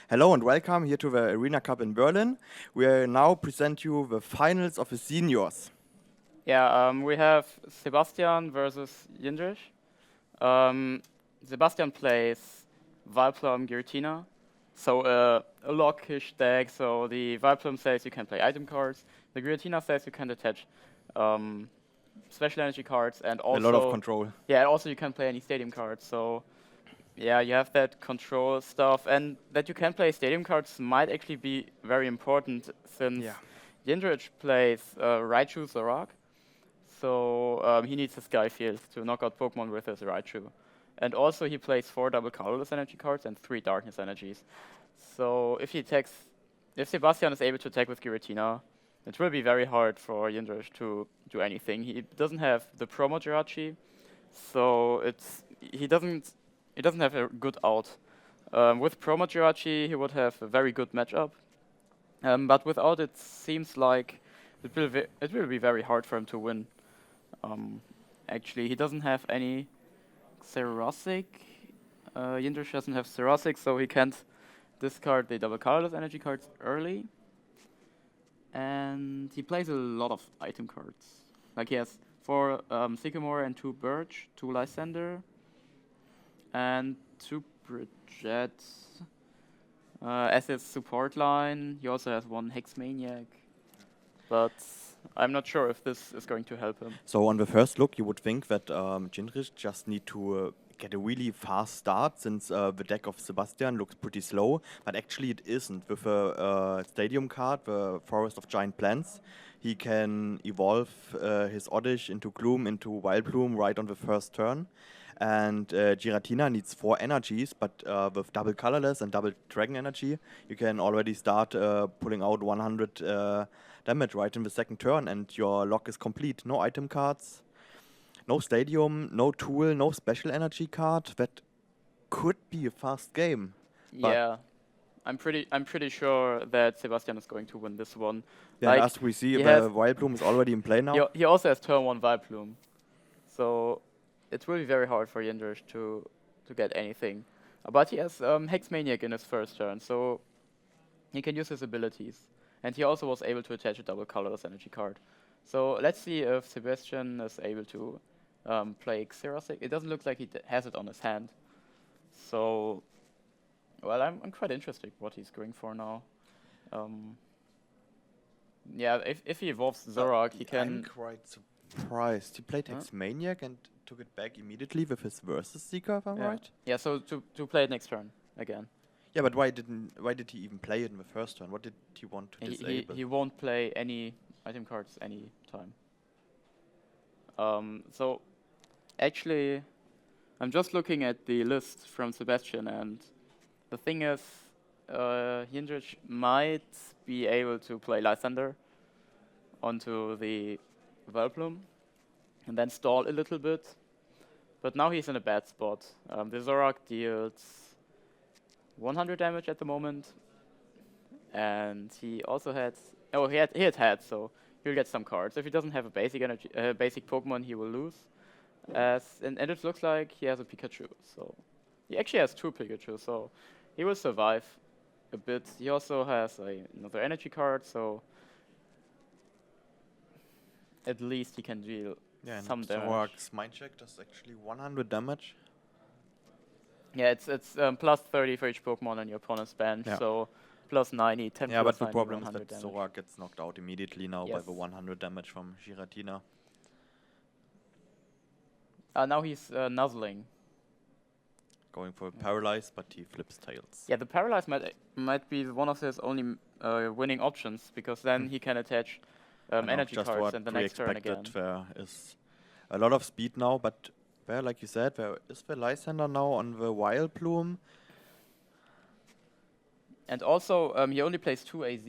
Hello and welcome here to the Arena Cup in Berlin. We will now present you the finals of the seniors. Yeah, we have Sebastian versus Jindřich. Sebastian plays Vileplume Giratina, so a lockish deck. So the Vileplume says you can play item cards. The Giratina says you can attach special energy cards and also A lot of control. Yeah, and also you can play any stadium cards. So yeah, you have that control stuff, and that you can play stadium cards might actually be very important since Jindřich plays Raichu Zorak. So he needs a Sky Field to knock out Pokemon with his Raichu. And also he plays 4 double colorless energy cards and 3 darkness energies. So if Sebastian is able to attack with Giratina, it will be very hard for Jindřich to do anything. He doesn't have the promo Jirachi, so he doesn't have a good out. With promo Jirachi, he would have a very good matchup. But without, it seems like it will be very hard for him to win. Actually, he doesn't have any Xerosic. Jindřich doesn't have Xerosic, so he can't discard the double colorless energy cards early. And he plays a lot of item cards. Like he has 4 Sycamore and 2 Birch, 2 Lysander, and 2 Bridget. As his support line, he also has 1 Hex Maniac. But I'm not sure if this is going to help him. So on the first look, you would think that Jindřich just need to get a really fast start, since the deck of Sebastian looks pretty slow, but actually it isn't. With a stadium card, the Forest of Giant Plants, he can evolve his Oddish into Gloom, into Vileplume right on the first turn. And Giratina needs 4 energies, but with double colorless and double dragon energy, you can already start pulling out 100 damage right in the second turn, and your lock is complete. No item cards, no stadium, no tool, no special energy card. That could be a fast game. Yeah, I'm pretty sure that Sebastian is going to win this one. Yeah, like, as we see, the Vileplume is already in play now. He also has turn 1 Vileplume, so it will be very hard for Jindřich to get anything. But he has Hex Maniac in his first turn, so he can use his abilities. And he also was able to attach a double colorless energy card. So let's see if Sebastian is able to play Xerosic. It doesn't look like he has it on his hand. So, well, I'm quite interested what he's going for now. Yeah, if he evolves Zorak, he can... I'm quite surprised. He played Hex Maniac and took it back immediately with his Versus Seeker, if I'm right? Yeah, so to play it next turn again. Yeah, but why did he even play it in the first turn? What did he want to disable? He won't play any item cards any time. So actually, I'm just looking at the list from Sebastian, and the thing is, Jindřich might be able to play Lysander onto the Vileplume and then stall a little bit. But now he's in a bad spot. The Zorak deals 100 damage at the moment, and he also had he had head, so he'll get some cards. If he doesn't have a basic Pokemon, he will lose. And it looks like he has a Pikachu, so he actually has 2 Pikachu, so he will survive a bit. He also has another energy card, so at least he can deal some damage. Zorak's Mind Check does actually 100 damage. Yeah, it's plus 30 for each Pokemon on your opponent's bench, so plus 90, 10 yeah, plus but the 90, problem is 100 that damage. Zorak gets knocked out immediately now by the 100 damage from Giratina. Now he's nuzzling. Going for Paralyze, but he flips Tails. Yeah, the Paralyze might be one of his only winning options, because then he can attach energy cards in the next turn again. There is a lot of speed now, but like you said, there is the Lysander now on the Vileplume. And also, he only plays 2 AZ.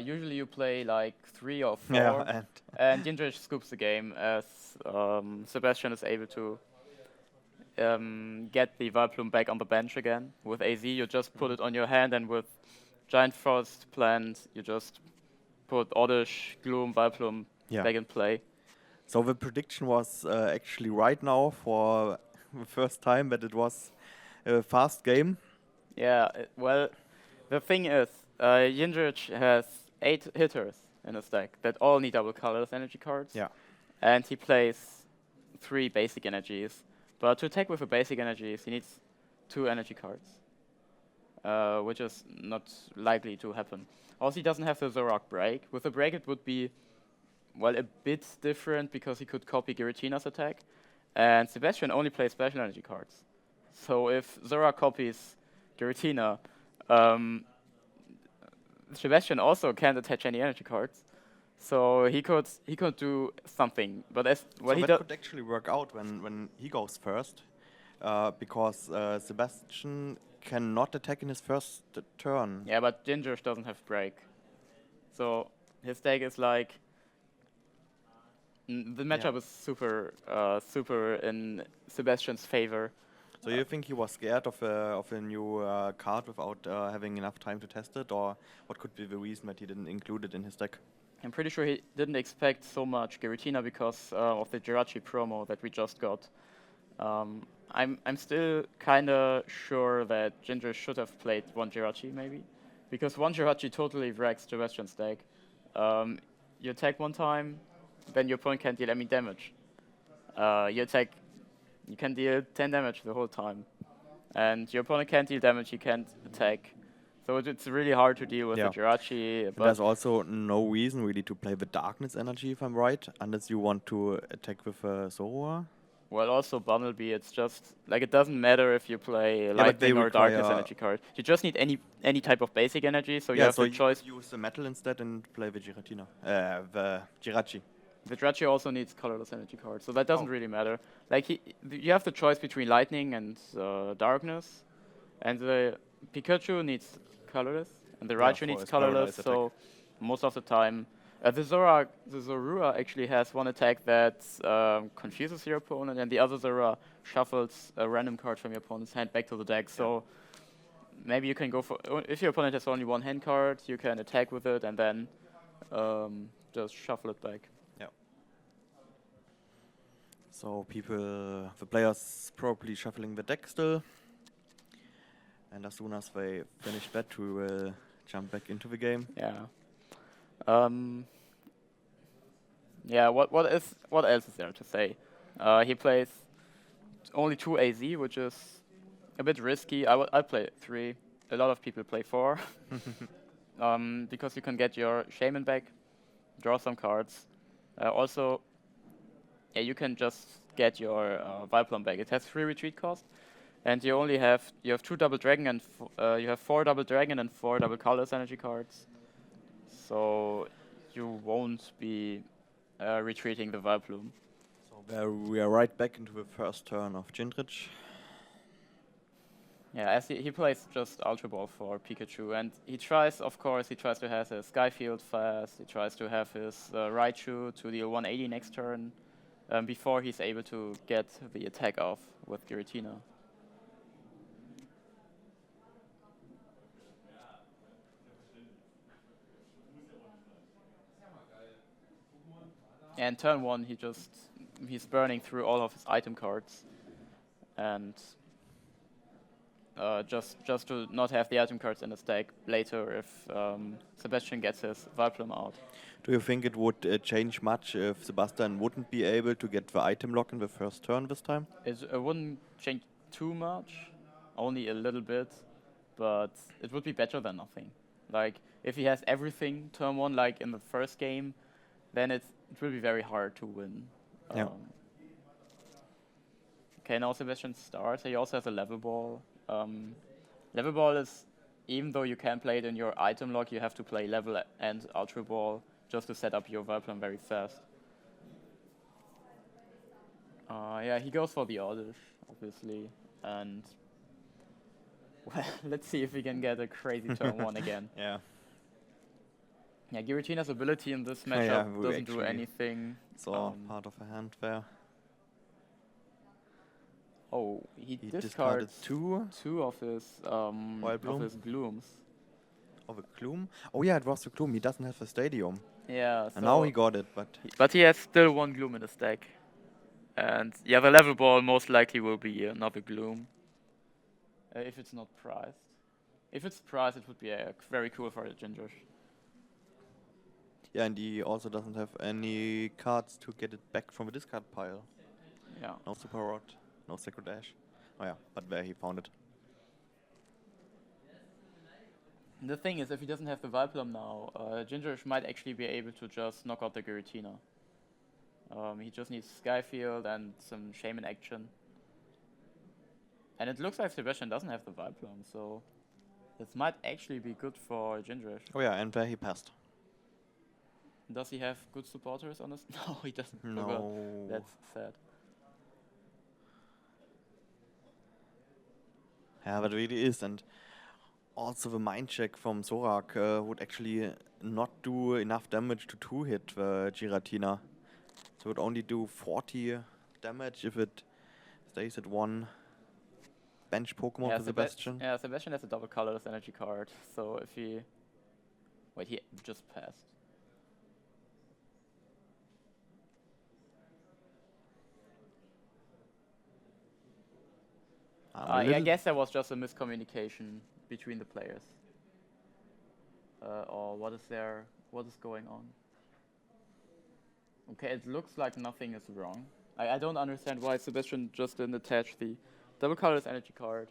Usually you play like 3 or 4, yeah, and Jindřich scoops the game as Sebastian is able to get the Vileplume back on the bench again. With AZ, you just put it on your hand, and with Giant Frost Plant, you just put Oddish, Gloom, Vileplume back in play. So the prediction was actually right now for the first time that it was a fast game. Yeah, well, The thing is, Yindrich has 8 hitters in his deck that all need double colorless energy cards. Yeah. And he plays 3 basic energies. But to attack with the basic energies, he needs 2 energy cards, which is not likely to happen. Also, he doesn't have the Zorak break. With the break, it would be, well, a bit different because he could copy Giratina's attack. And Sebastian only plays special energy cards. So if Zorak copies Giratina, Sebastian also can't attach any energy cards. So he could do something, but as well, so that could actually work out when he goes first, because Sebastian cannot attack in his first turn. Yeah, but Ginger doesn't have break, so his deck is like the matchup is super in Sebastian's favor. So you think he was scared of a new card without having enough time to test it, or what could be the reason that he didn't include it in his deck? I'm pretty sure he didn't expect so much Giratina because of the Jirachi promo that we just got. I'm still kinda sure that Ginger should have played 1 Jirachi maybe, because 1 Jirachi totally wrecks Sebastian's deck. You attack 1 time, then your opponent can't deal any damage. You attack, you can deal 10 damage the whole time, and your opponent can't deal damage, he can't attack. So it's really hard to deal with the Jirachi. But there's also no reason really to play the Darkness energy, if I'm right, unless you want to attack with Zorua. Well, also Bumblebee, it's just, like, it doesn't matter if you play Lightning or Darkness energy card. You just need any type of basic energy, so you have the choice. Use the Metal instead and play the Giratina. The Jirachi. The Jirachi also needs colorless energy cards, so that doesn't really matter. Like, you have the choice between Lightning and Darkness, and the Pikachu needs colorless, and the Raichu needs colorless, so most of the time. The Zorua actually has 1 attack that confuses your opponent, and the other Zorua shuffles a random card from your opponent's hand back to the deck, so maybe you can go for, if your opponent has only 1 hand card, you can attack with it and then just shuffle it back. Yeah. So the players probably shuffling the deck still. And as soon as they finish that, we will jump back into the game. Yeah. Yeah. What else is there to say? He plays only 2 AZ, which is a bit risky. I play 3. A lot of people play 4, because you can get your Shaman back, draw some cards. Also, you can just get your Vileplume back. It has 3 retreat cost. And you have 2 double dragon and you have 4 double dragon and 4 double colorless energy cards. So you won't be retreating the Vileplume. So we are right back into the first turn of Jindrich. Yeah, as he plays just Ultra Ball for Pikachu, and he tries to have his Skyfield fast. He tries to have his Raichu to deal 180 next turn, before he's able to get the attack off with Giratina. And turn 1, he's burning through all of his item cards, and just to not have the item cards in his deck later if Sebastian gets his Vileplume out. Do you think it would change much if Sebastian wouldn't be able to get the item lock in the first turn this time? It wouldn't change too much, only a little bit, but it would be better than nothing. Like, if he has everything turn 1, like in the first game, then it will be very hard to win. Yeah. Okay, now Sebastian starts. He also has a level ball. Level ball is, even though you can play it in your item lock, you have to play level and Ultra Ball just to set up your Vileplume very fast. Yeah, he goes for the Oddish, obviously, and well, let's see if we can get a crazy turn 1 again. Yeah. Yeah, Giratina's ability in this matchup doesn't do anything. So part of a hand there. Oh, he discards 2 of his glooms. Of a Gloom? Oh yeah, it was the Gloom. He doesn't have a Stadium. Yeah. And now he got it, but he has still 1 Gloom in his deck. And yeah, the level ball most likely will be another Gloom, if it's not prized. If it's prize, it would be very cool for the Ginger. Yeah, and he also doesn't have any cards to get it back from the discard pile. Yeah. No Super Rod, no Sacred Ash. Oh yeah, but there he found it. The thing is, if he doesn't have the Viplum now, Ginger might actually be able to just knock out the Giratina. He just needs Skyfield and some Shaman action. And it looks like Sebastian doesn't have the Viplum, so this might actually be good for Ginger. Oh yeah, and there he passed. Does he have good supporters on this? No, he doesn't. No. Forgot. That's sad. Yeah, but it really is, and also the mind check from Zorak would actually not do enough damage to 2-hit the Giratina. So it would only do 40 damage if it stays at 1 bench Pokemon for Sebastian. Yeah, Sebastian has a double colorless energy card, so if he... Wait, he just passed. I guess there was just a miscommunication between the players. Or what is going on? Okay, it looks like nothing is wrong. I don't understand why Sebastian just didn't attach the double colorless energy card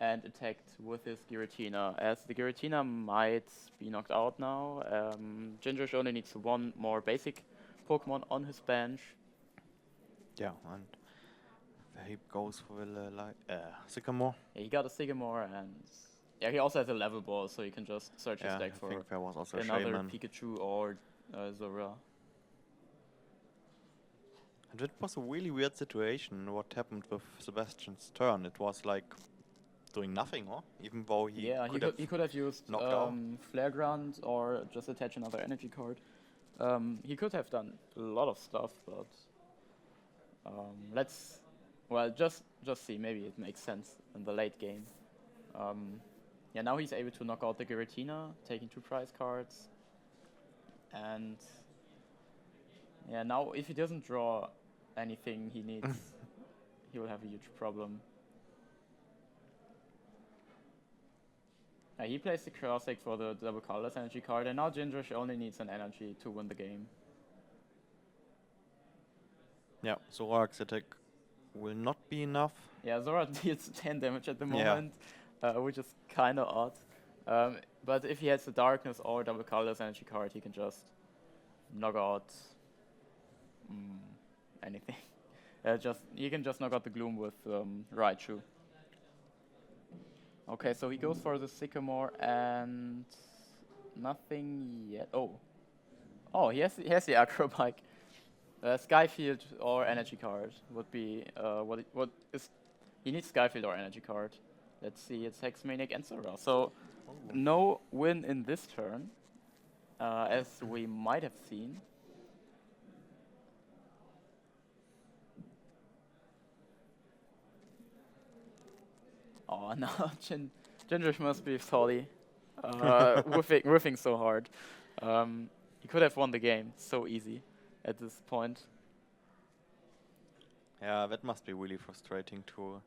and attacked with his Giratina, as the Giratina might be knocked out now. Ginger only needs one more basic Pokemon on his bench. Yeah, and he goes for the Sycamore. Yeah, he got a Sycamore, and yeah, he also has a level ball, so you can just search his deck for there was also another Shaman. Pikachu or Zora. And it was a really weird situation what happened with Sebastian's turn. It was like doing nothing, huh? Even though he could have used Flare Grunt or just attach another energy card. He could have done a lot of stuff, but just see. Maybe it makes sense in the late game. Yeah, now he's able to knock out the Giratina, taking 2 prize cards. And yeah, now if he doesn't draw anything he needs, he will have a huge problem. He plays the Crossix for the double colorless energy card, and now Ginger only needs an energy to win the game. Yeah, Zorak's attack will not be enough. Yeah, Zora deals 10 damage at the moment, which is kind of odd. But if he has the Darkness or double colorless energy card, he can just knock out anything. He can just knock out the Gloom with Raichu. Okay, so he goes for the Sycamore and nothing yet. Oh, he has the Acrobike. Skyfield or energy card would be he needs Skyfield or energy card. Let's see, it's Hexmaniac and Zora. So no win in this turn, as we might have seen. Oh no, Ginger must be salty. Riffing so hard. He could have won the game so easy at this point. Yeah, that must be really frustrating to.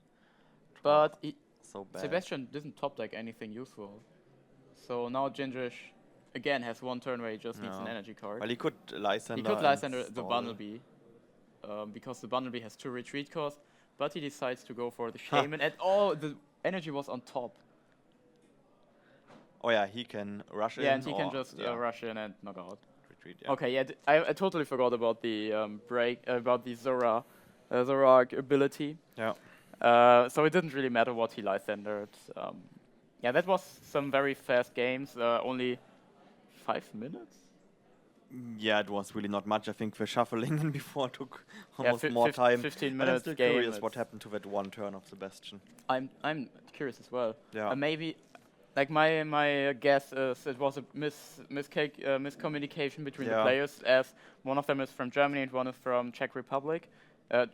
But so bad. Sebastian didn't top deck anything useful. So now Ginger again has one turn where he just needs an energy card. Well, he could Lysander. He could Lysander the Bunnelby, because the Bunnelby has 2 retreat costs, but he decides to go for the Shaman. And the energy was on top. Oh yeah, he can rush in. Yeah, and he can just rush in and knock out. Retreat, yeah. Okay, yeah, I totally forgot about the about the Zora ability. Yeah. So it didn't really matter what he Lysandered. Yeah, that was some very fast games. Only 5 minutes. Yeah, it was really not much. I think the shuffling in before took almost more 15 time. minutes. But I'm still game curious what happened to that one turn of Sebastian. I'm curious as well. Yeah. Maybe, like my guess is it was a miscommunication between the players, as one of them is from Germany and one is from Czech Republic,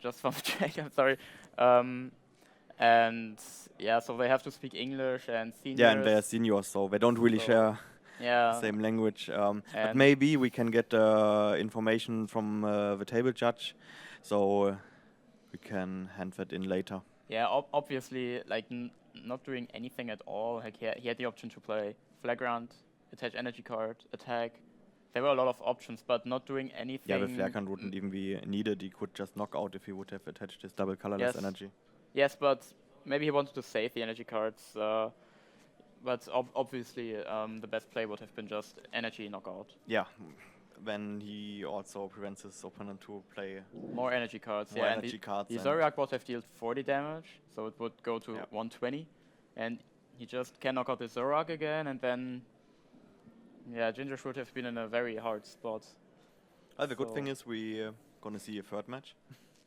just from Czech. I'm sorry. And yeah, so they have to speak English and seniors. Yeah, and they are seniors, so they don't really share. Yeah. The same language. But maybe we can get information from the table judge, so we can hand that in later. Yeah, obviously, like not doing anything at all. Like he had the option to play Flagrant, attach energy card, attack. There were a lot of options, but not doing anything. Yeah, the Flagrant wouldn't even be needed. He could just knock out if he would have attached his double colorless energy. Yes, but maybe he wanted to save the energy cards. But obviously, the best play would have been just energy knockout. Yeah, when he also prevents his opponent to play more energy cards. More energy cards. The Zodiac would have dealt 40 damage, so it would go to 120. And he just can knock out the Zodiac again, and then, yeah, Ginger should have been in a very hard spot. Well, the good thing is we're gonna see a third match.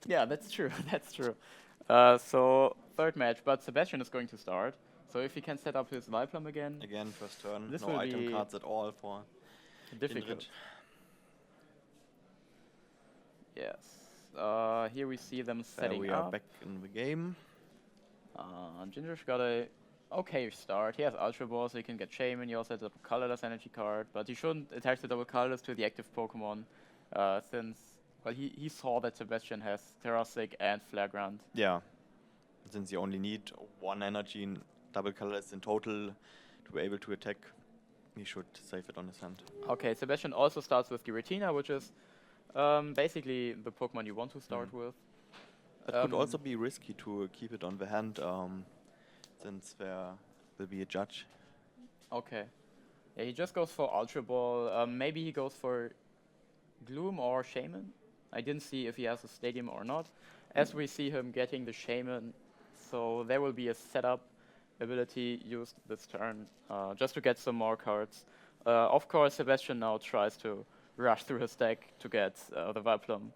Yeah, that's true. That's true. So third match, but Sebastian is going to start. So if he can set up his Viplum again. Again, first turn. This no will item be cards at all for difficult. Yes. Here we see them setting we up. are back in the game. Ginger's got a okay start. He has Ultra Ball, so he can get Shaman. He also has a double colorless energy card, but he shouldn't attach the double colorless to the active Pokemon, since he saw that Sebastian has Terrasic and Flagrant. Yeah, since you only need one energy in double colorless in total to be able to attack, he should save it on his hand. Okay, Sebastian also starts with Giratina, which is basically the Pokemon you want to start with. It could also be risky to keep it on the hand, since there will be a judge. Okay. Yeah, he just goes for Ultra Ball. Maybe he goes for Gloom or Shaman. I didn't see if he has a Stadium or not. As we see him getting the Shaman, so there will be a setup ability used this turn, just to get some more cards. Of course, Sebastian now tries to rush through his deck to get the Viplum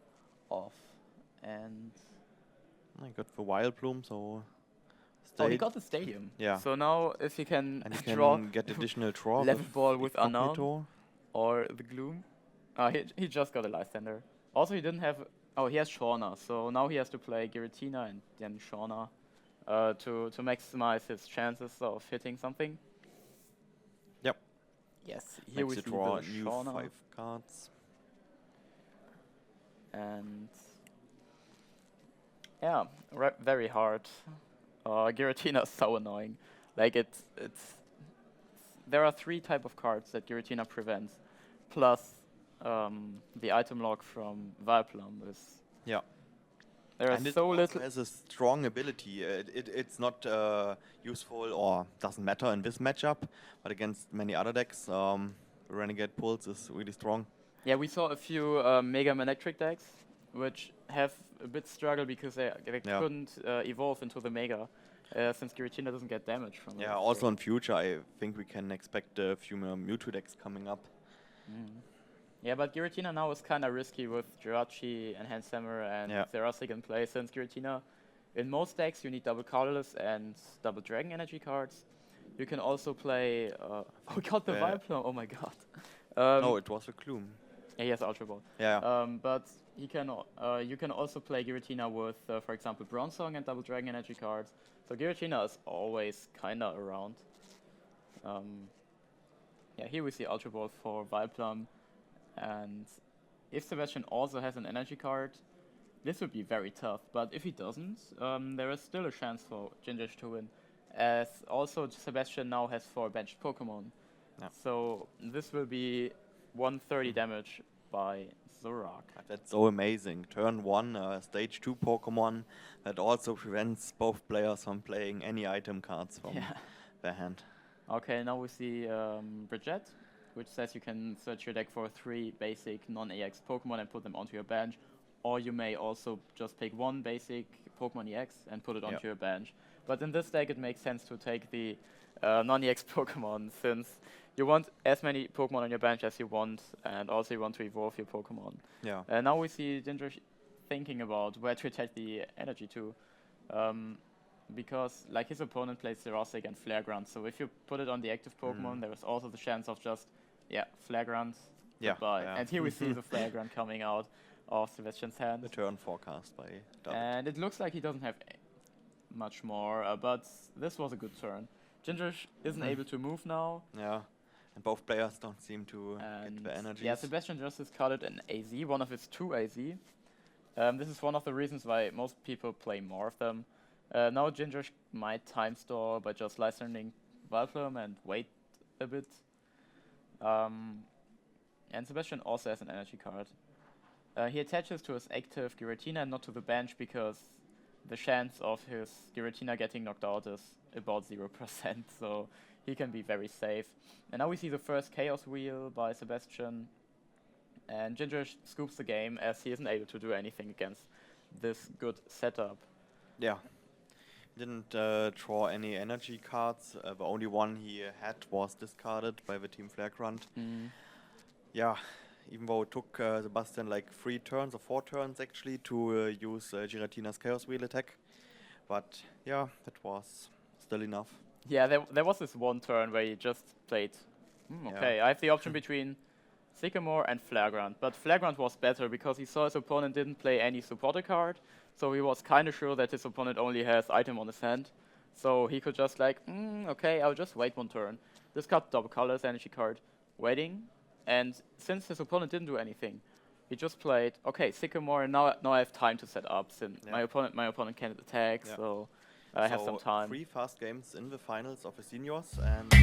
off. And I got the Vileplume, so... Oh, he got the Stadium. Yeah. So now if he can draw get additional draw Level Ball with Unknown Cognito. Or the Gloom. He just got a Lysander. Also, he didn't have... Oh, he has Shauna, so now he has to play Giratina and then Shauna to maximize his chances of hitting something. Yep. Yes, here we see draw the new Shauna. 5 cards. And... yeah, very hard. Giratina is so annoying. Like it's there are 3 type of cards that Giratina prevents, plus the item lock from Viplum is. Yeah. There is so little. It has a strong ability. It's not useful or doesn't matter in this matchup, but against many other decks, Renegade Pulse is really strong. Yeah, we saw a few Mega Manectric decks which have a bit struggle because they couldn't evolve into the Mega, since Giratina doesn't get damage from it. Yeah, also in future, I think we can expect a few more Mewtwo decks coming up. Yeah, but Giratina now is kind of risky with Jirachi and Handhammer and Terrasic in play, since Giratina, in most decks you need double colorless and double dragon energy cards. You can also play... we got the Vileplume, oh my god. No, it was a Gloom. Yeah, he has Ultra Ball. Yeah. But he can, you can also play Giratina with, for example, Bronzong and double dragon energy cards. So Giratina is always kind of around. Yeah, here we see Ultra Ball for Vileplume. And if Sebastian also has an energy card, this would be very tough. But if he doesn't, there is still a chance for Ginger to win. As also Sebastian now has 4 benched Pokemon. Yeah. So this will be 130 damage by Zodiac. That's so amazing. Turn 1, stage 2 Pokemon that also prevents both players from playing any item cards from their hand. Okay, now we see Bridget, which says you can search your deck for 3 basic non-EX Pokemon and put them onto your bench. Or you may also just pick 1 basic Pokemon EX and put it onto your bench. But in this deck it makes sense to take the non-EX Pokemon, since you want as many Pokemon on your bench as you want, and also you want to evolve your Pokemon. Yeah. And now we see Ginger thinking about where to attach the energy to. Because like his opponent plays Terrasic and Flagrant, so if you put it on the active Pokemon, there is also the chance of just, Flagrant, goodbye. And here we see the Flagrant coming out of Sebastian's hand. The turn forecast by David. And it looks like he doesn't have much more, but this was a good turn. Ginger isn't able to move now. Yeah, and both players don't seem to get the energy. Yeah, Sebastian just discarded an AZ, one of his 2 AZ. This is one of the reasons why most people play more of them. Now Ginger might time store by just licensing Valflum and wait a bit. And Sebastian also has an energy card. He attaches to his active Giratina and not to the bench because the chance of his Giratina getting knocked out is about 0%, so he can be very safe. And now we see the first Chaos Wheel by Sebastian, and Ginger scoops the game as he isn't able to do anything against this good setup. Yeah. Didn't draw any energy cards. The only one he had was discarded by the team Flagrant. Yeah, even though it took Sebastian like 3 turns or 4 turns actually to use Giratina's Chaos Wheel attack. But yeah, that was still enough. Yeah, there was this one turn where he just played, okay, I have the option between Sycamore and Flagrant, but Flagrant was better because he saw his opponent didn't play any supporter card, so he was kind of sure that his opponent only has item on his hand, so he could just like, okay, I'll just wait 1 turn. Discard double colors, energy card, waiting, and since his opponent didn't do anything, he just played, okay, Sycamore, and now I have time to set up, since my opponent can't attack, so I have some time. 3 fast games in the finals of the seniors, and